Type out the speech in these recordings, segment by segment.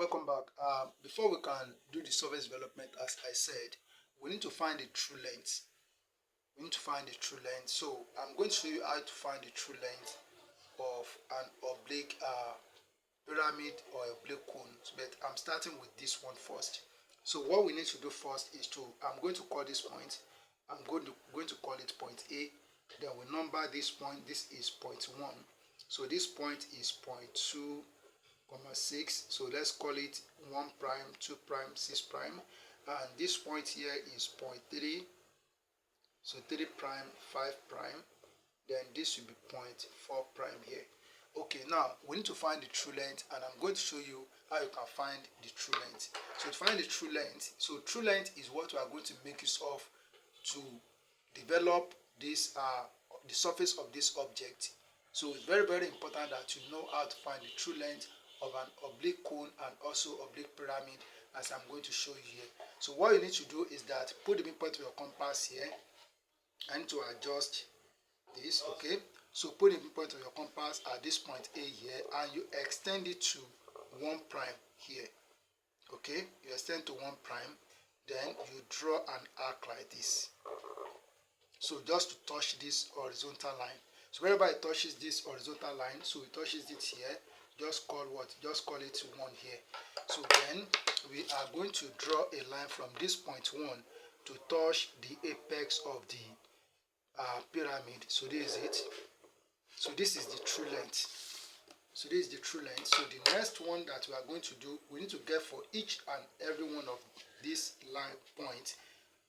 welcome back. Before we can do the surface development, as I said, we need to find the true length. So I'm going to show you how to find the true length of an oblique pyramid or oblique cone. But I'm starting with this one first. So what we need to do first is I'm going to call this point. I'm going to call it point A. Then we number this point. This is point 1. So this point is point 2, 6. So let's call it 1 prime, 2 prime, 6 prime. And this point here is point 3. So 3 prime, 5 prime. Then this will be point 4 prime here. Okay, now we need to find the true length, and I'm going to show you how you can find the true length. So to find the true length, true length is what we are going to make use of to develop this the surface of this object. So it's very, very important that you know how to find the true length of an oblique cone and also oblique pyramid, as I'm going to show you here. So what you need to do is that put the midpoint of your compass here and to adjust this. Okay, so put the midpoint of your compass at this point A here, and you extend it to 1 prime here. Okay, you extend to 1 prime, then you draw an arc like this. So just to touch this horizontal line. So wherever it touches this horizontal line, so it touches it here, just call what? Just call it 1 here. So then we are going to draw a line from this point 1 to touch the apex of the pyramid. So this is it. So this is the true length. So this is the true length. So the next one that we are going to do, we need to get for each and every one of these line points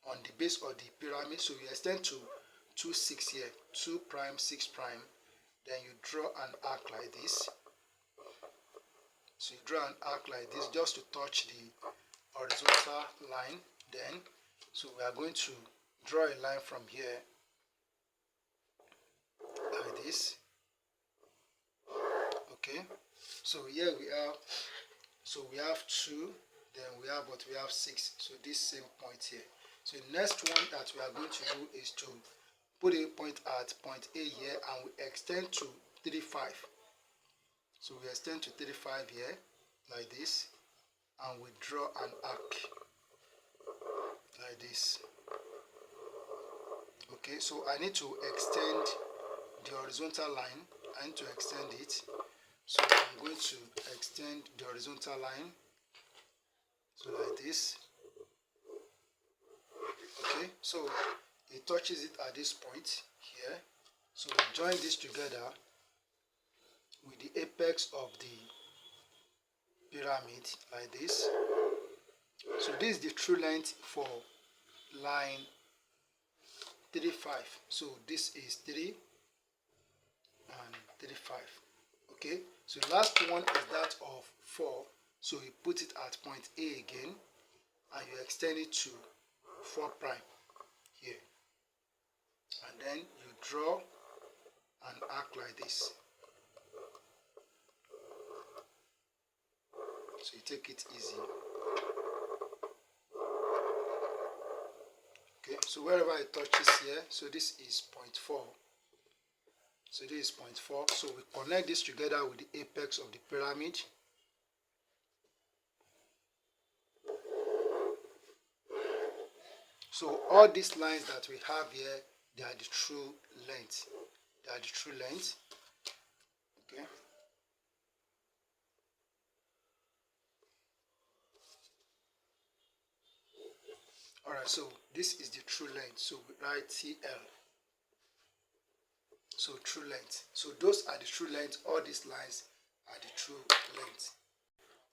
on the base of the pyramid. So we extend to 2, 6 here, 2 prime, 6 prime. Then you draw an arc like this. So you draw an arc like this just to touch the horizontal line. Then, so we are going to draw a line from here like this. Okay, so here we are. So we have 2, then we have 6. So this same point here. So the next one that we are going to do is to put a point at point A here, and we extend to 35. So we extend to 35 here like this, and we draw an arc like this. Okay, so I need to extend the horizontal line. I need to extend it. So I'm going to extend the horizontal line, so like this. Okay, so it touches it at this point here. So we join this together with the apex of the pyramid like this. So this is the true length for line 35. So this is 3 and 35. Okay, so the last one is that of 4. So you put it at point A again, and you extend it to 4 prime here, and then you draw an arc like this. So you take it easy. Okay, so wherever it touches here, so this is point 4. So this is point 4. So we connect this together with the apex of the pyramid. So all these lines that we have here, they are the true length. They are the true length. Okay. Alright, so this is the true length. So we write TL. So true length. So those are the true length. All these lines are the true length.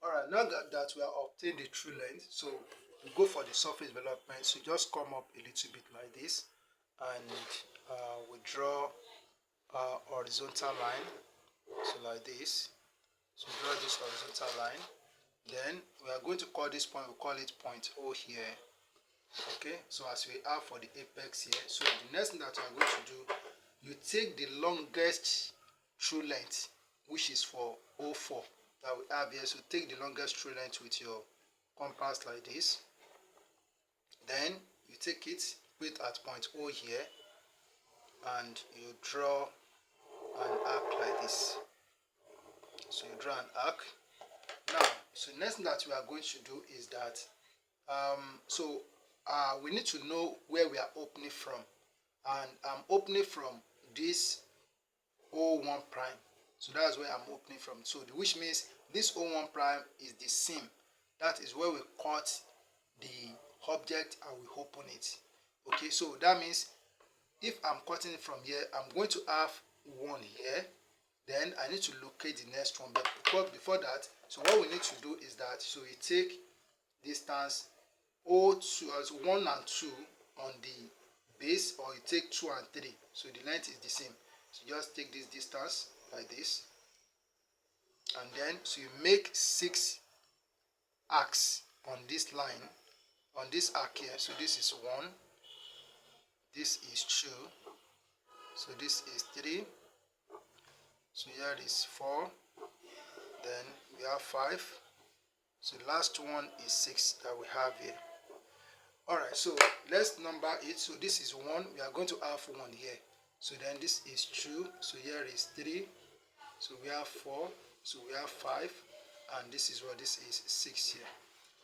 Alright, now that we have obtained the true length, so we go for the surface development. So just come up a little bit like this, and we draw a horizontal line. So like this. So draw this horizontal line. Then we are going to call this point, we call it point O here. Okay, so as we have for the apex here. So the next thing that we are going to do, you take the longest true length, which is for 04 that we have here. So take the longest true length with your compass like this. Then you take it, put it at point O here, and you draw an arc like this. So you draw an arc. Now So next thing that we are going to do is that we need to know where we are opening from, and I'm opening from this O1 prime. So that's where I'm opening from. So which means this O1 prime is the seam. That is where we cut the object and we open it. Okay, so that means if I'm cutting it from here, I'm going to have one here. Then I need to locate the next one. But before that, so what we need to do is that, so we take distance O2 as 1 and 2 on the base, or you take 2 and 3. So the length is the same. So just take this distance like this. And then, so you make 6 arcs on this line, on this arc here. So this is 1, this is 2, so this is 3, so here is 4, then we have 5, so the last one is 6 that we have here. Alright, so let's number it. So this is 1, we are going to have 1 here. So then this is 2, so here is 3, so we have 4, so we have 5, and this is what this is 6 here.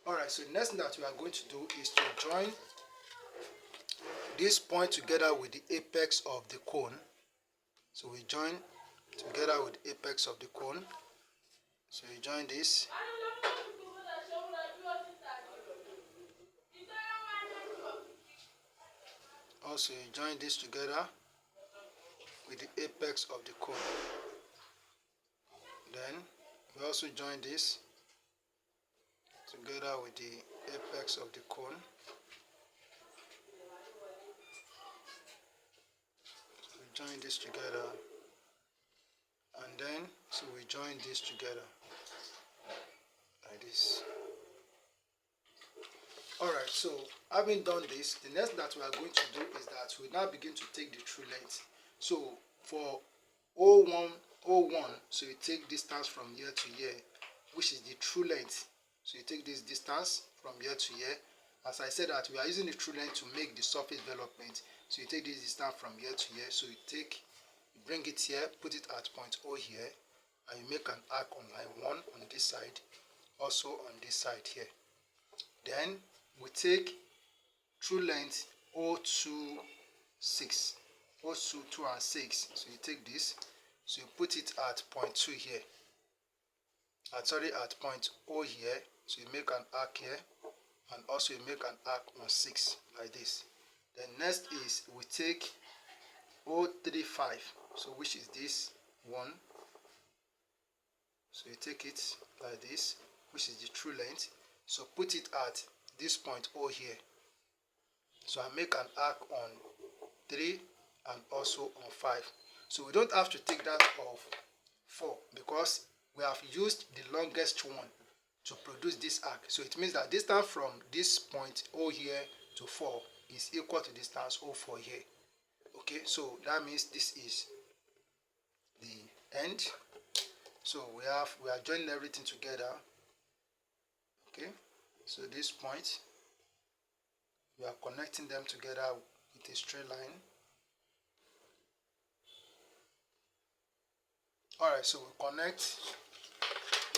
Alright, so the next thing that we are going to do is to join this point together with the apex of the cone. So we join together with the apex of the cone. So you join this. Also you join this together with the apex of the cone. Then we also join this together with the apex of the cone. So we join this together, and then so we join this together like this. Alright, so having done this, the next that we are going to do is that we now begin to take the true length. So for O1, so you take distance from here to here, which is the true length. So you take this distance from here to here. As I said that we are using the true length to make the surface development. So you take this distance from here to here. So you bring it here, put it at point O here, and you make an arc on line 1 on this side, also on this side here. Then we take true length O2, 6, O2, 2 and 6. So you take this, so you put it at point 2 here. At point O here. So you make an arc here, and also you make an arc on 6 like this. Then next is we take O35, so which is this one. So you take it like this, which is the true length. So put it at this point O here. So I make an arc on 3 and also on 5. So we don't have to take that of 4 because we have used the longest one to produce this arc. So it means that distance from this point O here to 4 is equal to distance O4 here. Okay, so that means this is the end. So we are joining everything together. Okay, so this point, we are connecting them together with a straight line. Alright, so we connect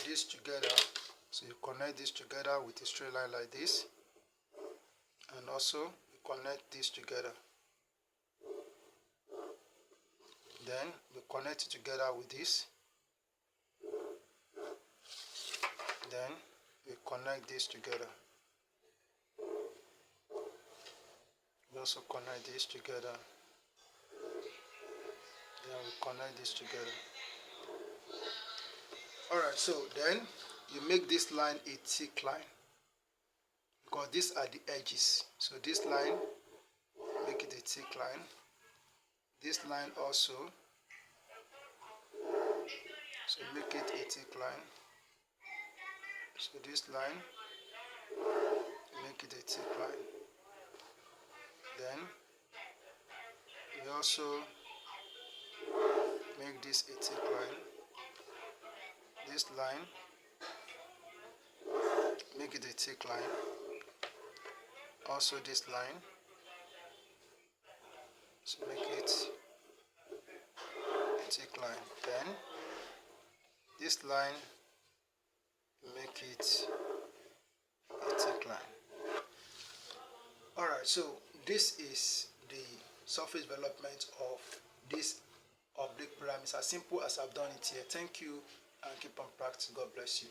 this together. So you connect this together with a straight line like this, and also you connect this together. Then we connect it together with this. Then we connect this together. We also connect this together. Then we connect this together. Alright, so then you make this line a thick line, because these are the edges. So this line, make it a thick line. This line also, so make it a thick line. So this line, make it a thick line. Then we also make this a thick line. This line, make it a thick line. Also this line, so make it a thick line. Then this line, make it a thick line. Alright, so this is the surface development of this oblique pyramid, as simple as I've done it here. Thank you and keep on practicing. God bless you.